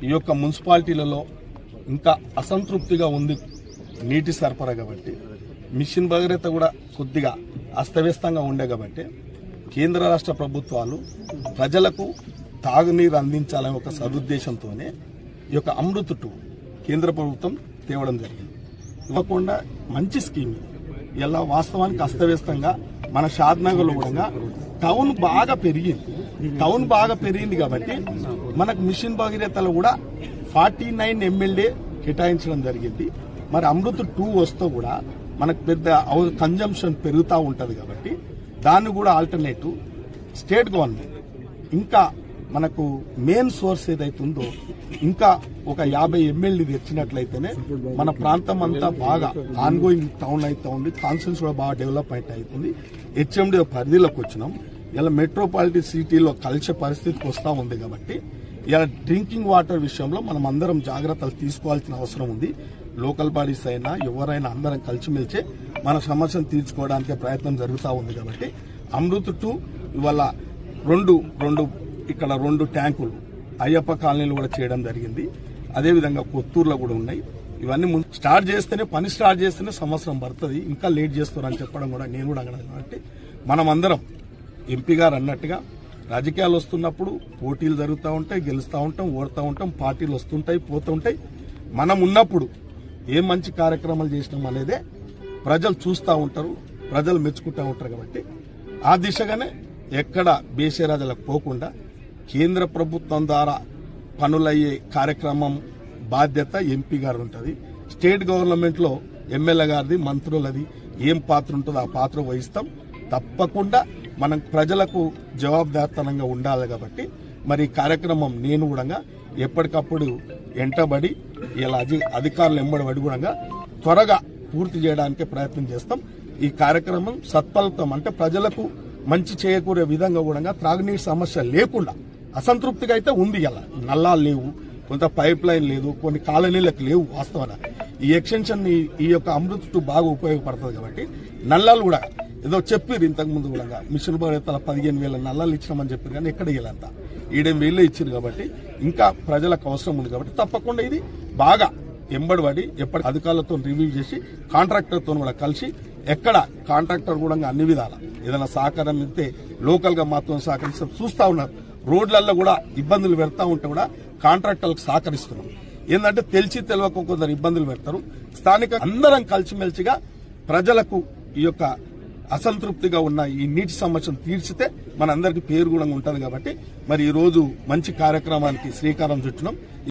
ఈ యొక్క మున్సిపాలిటీలలో ఇంకా అసంతృప్తిగా ఉంది నీటి సరఫరా కాబట్టి మిషన్ భగీరథ కూడా కొద్దిగా అస్తవ్యస్తంగా ఉండే కాబట్టి కేంద్ర రాష్ట్ర ప్రభుత్వాలు ప్రజలకు తాగునీరు అందించాలనే ఒక సదుద్దేశంతోనే ఈ యొక్క అమృత్ 2 కేంద్ర ప్రభుత్వం తేవడం జరిగింది. ఇవ్వకుండా మంచి స్కీమ్ ఇది. ఇలా వాస్తవానికి అస్తవ్యస్తంగా మన షాద్నగర్లో కూడా టౌన్ బాగా పెరిగింది కాబట్టి మనకు మిషన్ భగీరథలో కూడా 49 MLD కేటాయించడం జరిగింది. మరి అమృత్ 2 వస్తే కూడా మనకు పెద్ద కన్జంప్షన్ పెరుగుతూ ఉంటుంది కాబట్టి దాన్ని కూడా ఆల్టర్నేటివ్ స్టేట్ గవర్నమెంట్ ఇంకా మనకు మెయిన్ సోర్స్ ఏదైతుందో ఇంకా ఒక 50 MLD తెచ్చినట్లయితేనే మన ప్రాంతం అంతా బాగా ఆన్గోయింగ్ టౌన్ అయితే ఉంది. కాన్స్టిట్యూన్స్ కూడా బాగా డెవలప్మెంట్ అవుతుంది. HMD పరిధిలోకి వచ్చినాం. ఇలా మెట్రోపాలిటన్ సిటీలో కలిసే పరిస్థితికి వస్తూ ఉంది కాబట్టి ఇలా డ్రింకింగ్ వాటర్ విషయంలో మనం అందరం జాగ్రత్తలు తీసుకోవాల్సిన అవసరం ఉంది. లోకల్ బాడీస్ అయినా ఎవరైనా అందరం కలిసిమెలిచే మన సమస్యను తీర్చుకోవడానికి ప్రయత్నం జరుగుతూ ఉంది కాబట్టి అమృత్ 2 ఇవాళ ఇక్కడ రెండు ట్యాంకులు అయ్యప్ప కాలనీలో కూడా చేయడం జరిగింది. అదేవిధంగా కొత్తూరులో కూడా ఉన్నాయి. ఇవన్నీ పని స్టార్ట్ చేస్తేనే సంవత్సరం పడుతుంది. ఇంకా లేట్ చేస్తారని చెప్పడం కూడా నేను కూడా అడగను. కాబట్టి మనం అందరం ఎంపీ గారు అన్నట్టుగా రాజకీయాలు వస్తున్నప్పుడు పోటీలు జరుగుతూ ఉంటాయి, గెలుస్తూ ఉంటాం, ఓడుతూ ఉంటాం, పార్టీలు వస్తుంటాయి, పోతుంటాయి. మనం ఉన్నప్పుడు ఏ మంచి కార్యక్రమాలు చేసినాం అనేదే ప్రజలు చూస్తూ ఉంటారు, ప్రజలు మెచ్చుకుంటూ ఉంటారు. కాబట్టి ఆ దిశగానే ఎక్కడ బేషరాజులకు పోకుండా కేంద్ర ప్రభుత్వం ద్వారా పనులయ్యే కార్యక్రమం బాధ్యత ఎంపీ గారు ఉంటుంది. స్టేట్ గవర్నమెంట్ లో ఎమ్మెల్యే గారిది, మంత్రులది ఏం పాత్ర ఉంటుందో ఆ పాత్ర వహిస్తాం. తప్పకుండా మనం ప్రజలకు జవాబుదారితనంగా ఉండాలి. కాబట్టి మరి ఈ కార్యక్రమం నేను కూడా ఎప్పటికప్పుడు ఎంటబడి ఇలా అధికారులు ఎంబడి కూడా త్వరగా పూర్తి చేయడానికి ప్రయత్నం చేస్తాం. ఈ కార్యక్రమం సత్ఫలితం అంటే ప్రజలకు మంచి చేయకూరే విధంగా కూడా త్రాగునీటి సమస్య లేకుండా అసంతృప్తిగా అయితే ఉంది. ఇలా నల్లాలు లేవు, కొంత పైప్ లైన్ లేదు, కొన్ని కాలనీలకు లేవు. వాస్తవంగా ఈ ఎక్స్టెన్షన్ ఈ యొక్క అమృత్ 2 బాగా ఉపయోగపడుతుంది. కాబట్టి నల్లాలు కూడా ఏదో చెప్పారు ఇంతకు ముందు కూడా మిషన్ భగీరథ 15,000 నల్లాలు ఇచ్చినామని చెప్పారు. కానీ ఎక్కడ ఇవ్వాలంతా 7,000 ఇచ్చారు. కాబట్టి ఇంకా ప్రజలకు అవసరం ఉంది. కాబట్టి తప్పకుండా ఇది బాగా ఎంబడి ఎప్పటి అధికారులతో రివ్యూ చేసి కాంట్రాక్టర్తో కూడా కలిసి ఎక్కడ కాంట్రాక్టర్ కూడా అన్ని విధాల ఏదైనా సహకారం ఇస్తే లోకల్ గా మాత్రం సహకరిస్తాం. చూస్తా ఉన్నారు రోడ్లలో కూడా ఇబ్బందులు పెడతా ఉంటే కూడా కాంట్రాక్టర్లకు సహకరిస్తున్నాం. ఏంటంటే తెలియక కొందరు ఇబ్బందులు పెడతారు. స్థానిక అందరం కలిసిమెలిసిగా ప్రజలకు ఈ యొక్క అసంతృప్తిగా ఉన్న ఈ నీటి సమస్యను తీర్చితే మనందరికీ పేరు కూడా ఉంటుంది. కాబట్టి మరి ఈ రోజు మంచి కార్యక్రమానికి శ్రీకారం చుట్టినాం.